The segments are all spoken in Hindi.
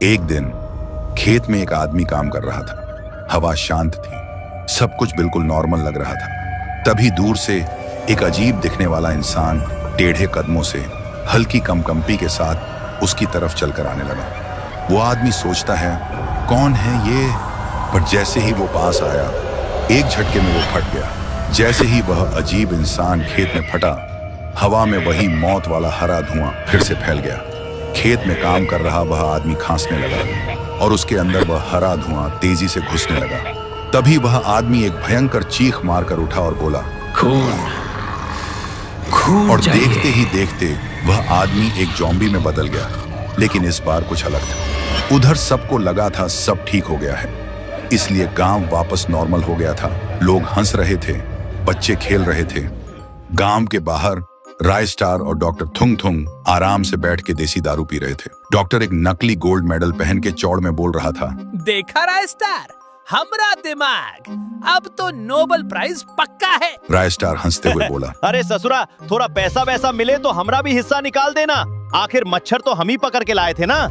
एक दिन खेत में एक आदमी काम कर रहा था। हवा शांत थी, सब कुछ बिल्कुल नॉर्मल लग रहा था। तभी दूर से एक अजीब दिखने वाला इंसान टेढ़े कदमों से हल्की कंपकंपी के साथ उसकी तरफ चलकर आने लगा। वो आदमी सोचता है कौन है ये, पर जैसे ही वो पास आया एक झटके में वो फट गया। जैसे ही वह अजीब इंसान खेत में फटा, हवा में वही मौत वाला हरा धुआं फिर से फैल गया। खेत में काम कर रहा वह आदमी खांसने लगा और उसके अंदर वह हरा धुआं तेजी से घुसने लगा। तभी वह आदमी एक भयंकर चीख मारकर उठा और बोला, खून, खून और चाहिए। देखते ही देखते वह आदमी एक ज़ॉम्बी में बदल गया। लेकिन इस बार कुछ अलग था। उधर सबको लगा था सब ठीक हो गया है, इसलिए गांव वापस नॉर्मल हो गया था। लोग हंस रहे थे, बच्चे खेल रहे थे। गांव के बाहर राय स्टार और डॉक्टर थुंग थुंग आराम से बैठ के देसी दारू पी रहे थे। डॉक्टर एक नकली गोल्ड मेडल पहन के चौड़ में बोल रहा था, देखा राय स्टार, हमरा दिमाग, अब तो नोबेल प्राइज पक्का है। राय स्टार हंसते हुए बोला, अरे ससुरा, थोड़ा पैसा वैसा मिले तो हमरा भी हिस्सा निकाल देना। आखिर मच्छर तो हम ही पकड़ के लाए थे ना।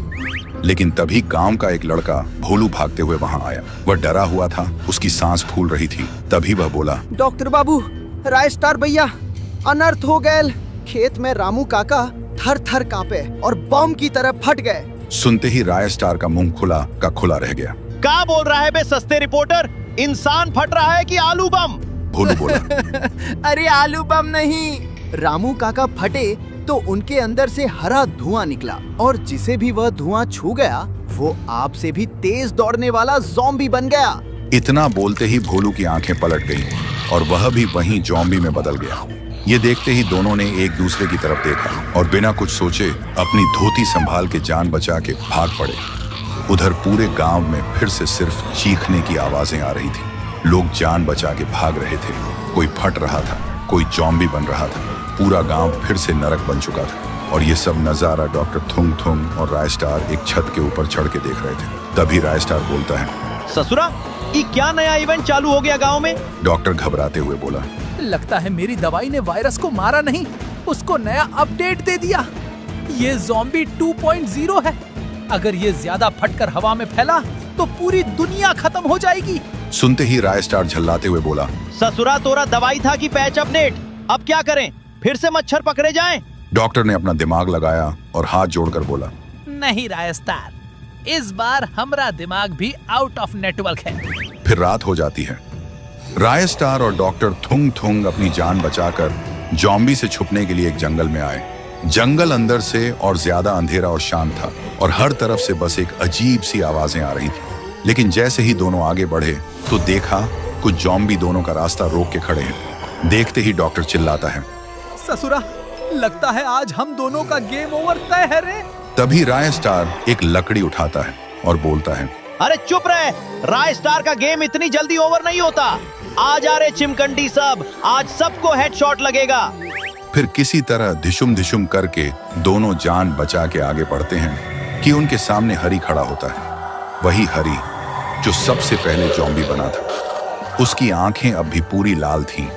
लेकिन तभी गांव का एक लड़का भोलू भागते हुए वहां आया। वह डरा हुआ था, उसकी सांस फूल रही थी। तभी वह बोला, डॉक्टर बाबू, राय स्टार भैया, अनर्थ हो गए। खेत में रामू काका थर थर कांपे और बम की तरह फट गए। सुनते ही राय स्टार का मुंह खुला का खुला रह गया। क्या बोल रहा है बे सस्ते रिपोर्टर? इंसान फट रहा है कि आलू बम? भोलू बोला, अरे आलू बम नहीं, रामू काका फटे तो उनके अंदर से हरा धुआं निकला और जिसे भी वह धुआं छू गया वो आप से भी तेज दौड़ने वाला ज़ॉम्बी बन गया। इतना बोलते ही भोलू की आंखें पलट गईं और वह भी वहीं ज़ॉम्बी में बदल गया। ये देखते ही दोनों ने एक दूसरे की तरफ देखा और बिना कुछ सोचे अपनी धोती संभाल के जान बचा के भाग पड़े। उधर पूरे गांव में फिर से सिर्फ चीखने की आवाजें आ रही थी। लोग जान बचा के भाग रहे थे। कोई फट रहा था, कोई ज़ॉम्बी बन रहा था। पूरा गांव फिर से नरक बन चुका था। और ये सब नजारा डॉक्टर थुंग थुंग और राय स्टार एक छत के ऊपर चढ़ के देख रहे थे। तभी राय स्टार बोलता है, ससुरा, ये क्या नया इवेंट चालू हो गया गांव में? डॉक्टर घबराते हुए बोला, लगता है मेरी दवाई ने वायरस को मारा नहीं, उसको नया अपडेट दे दिया। ये ज़ॉम्बी 2.0 है। अगर ये ज्यादा फटकर हवा में फैला तो पूरी दुनिया खत्म हो जाएगी। सुनते ही राय स्टार झल्लाते हुए बोला, ससुरा, तोरा दवाई था कि पैच अपडेट? अब क्या करें? फिर से मच्छर पकड़े जाएं? डॉक्टर ने अपना दिमाग लगाया और हाथ जोड़कर बोला, नहीं राय स्टार, इस बार हमरा दिमाग भी आउट ऑफ नेटवर्क है। फिर रात हो जाती है। राय स्टार और डॉक्टर थुंग थुंग अपनी जान बचाकर ज़ॉम्बी से छुपने के लिए एक जंगल में आए। जंगल अंदर से और ज्यादा अंधेरा और शांत था और हर तरफ से बस एक अजीब सी आवाजें आ रही थी। लेकिन जैसे ही दोनों आगे बढ़े तो देखा कुछ ज़ॉम्बी दोनों का रास्ता रोक के खड़े हैं। देखते ही डॉक्टर चिल्लाता है, ससुरा, लगता है आज हम दोनों का गेम ओवर तय है रे। तभी राय स्टार एक लकड़ी उठाता है और बोलता है, अरे चुप रहे, राय स्टार का गेम इतनी जल्दी ओवर नहीं होता। आ जा रे चिमकंडी सब, आज सबको हेडशॉट लगेगा। फिर किसी तरह धिशुम धिशुम करके दोनों जान बचा के आगे बढ़ते हैं कि उनके सामने हरी खड़ा होता है। वही हरी जो सबसे पहले ज़ॉम्बी बना था। उसकी आंखें अब भी पूरी लाल थीं।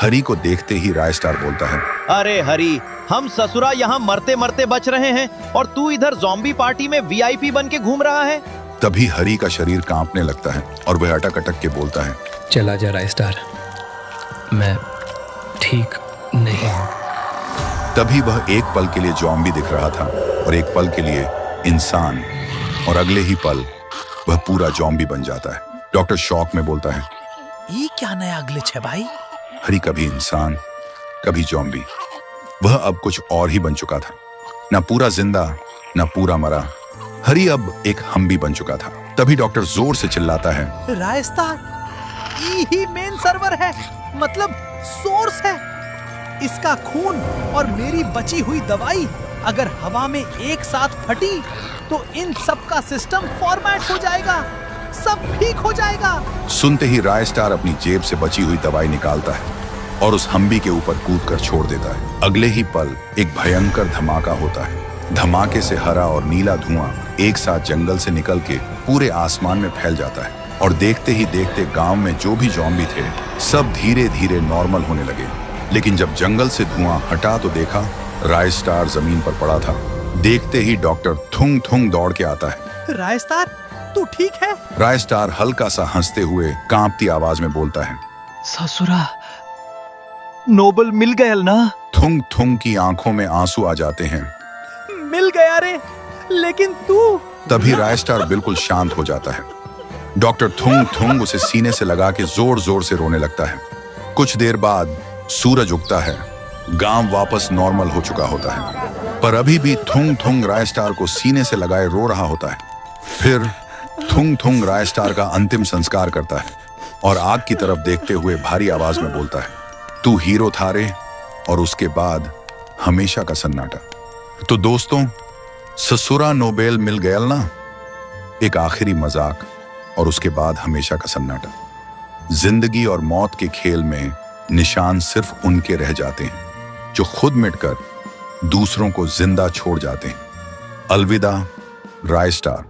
हरी को देखते ही राय स्टार बोलता है, अरे हरी, हम ससुरा यहाँ मरते मरते बच रहे हैं और तू इधर ज़ॉम्बी पार्टी में वीआईपी बन के घूम रहा है। तभी हरी का शरीर कांपने लगता है और वह अटक अटक के बोलता है, चला जा राय स्टार, मैं ठीक नहीं हूँ। तभी वह एक पल के लिए ज़ॉम्बी दिख रहा था और एक पल के लिए इंसान, और अगले ही पल वह पूरा ज़ॉम्बी बन जाता है। डॉक्टर शॉक में बोलता है, ये क्या नया ग्लिच है भाई? हरी कभी इंसान कभी ज़ॉम्बी, वह अब कुछ और ही बन चुका था। न पूरा जिंदा न पूरा मरा, हरी अब एक हम भी बन चुका था। तभी डॉक्टर जोर से चिल्लाता है, राय स्टार, यही मेन सर्वर है, मतलब सोर्स है। इसका खून और मेरी बची हुई दवाई अगर हवा में एक साथ फटी तो इन सब का सिस्टम फॉर्मेट हो जाएगा, सब ठीक हो जाएगा। सुनते ही राय स्टार अपनी जेब से बची हुई दवाई निकालता है और उस हम्बी के ऊपर कूदकर छोड़ देता है। अगले ही पल एक भयंकर धमाका होता है। धमाके से हरा और नीला धुआं एक साथ जंगल से निकल के पूरे आसमान में फैल जाता है और देखते ही देखते गांव में जो भी ज़ॉम्बी थे सब धीरे धीरे नॉर्मल होने लगे। लेकिन जब जंगल से धुआं हटा तो देखा राय स्टार जमीन पर पड़ा था। देखते ही डॉक्टर थुंग थुंग दौड़ के आता है रायस्टार, तू ठीक है? रायस्टार हल्का सा हंसते हुए कांपती आवाज में बोलता है, ससुरा, नोबल मिल गया ना? थुंग थुंग की आंखों में आंसू आ जाते हैं। मिल गया रे, लेकिन तू? तभी रायस्टार बिल्कुल शांत हो जाता है। डॉक्टर थुंग थुंग उसे सीने से लगा के जोर जोर से रोने लगता है। कुछ देर बाद सूरज उगता है। गांव वापस नॉर्मल हो चुका होता है, पर अभी भी थुंग थुंग रायस्टार को सीने से लगाए रो रहा होता है। फिर थुंग थुंग रायस्टार का अंतिम संस्कार करता है और आग की तरफ देखते हुए भारी आवाज में बोलता है, तू हीरो था रे। और उसके बाद हमेशा का सन्नाटा। तो दोस्तों, ससुरा नोबेल मिल गया ना, एक आखिरी मजाक और उसके बाद हमेशा का सन्नाटा। जिंदगी और मौत के खेल में निशान सिर्फ उनके रह जाते हैं जो खुद मिटकर दूसरों को जिंदा छोड़ जाते हैं। अलविदा रायस्टार।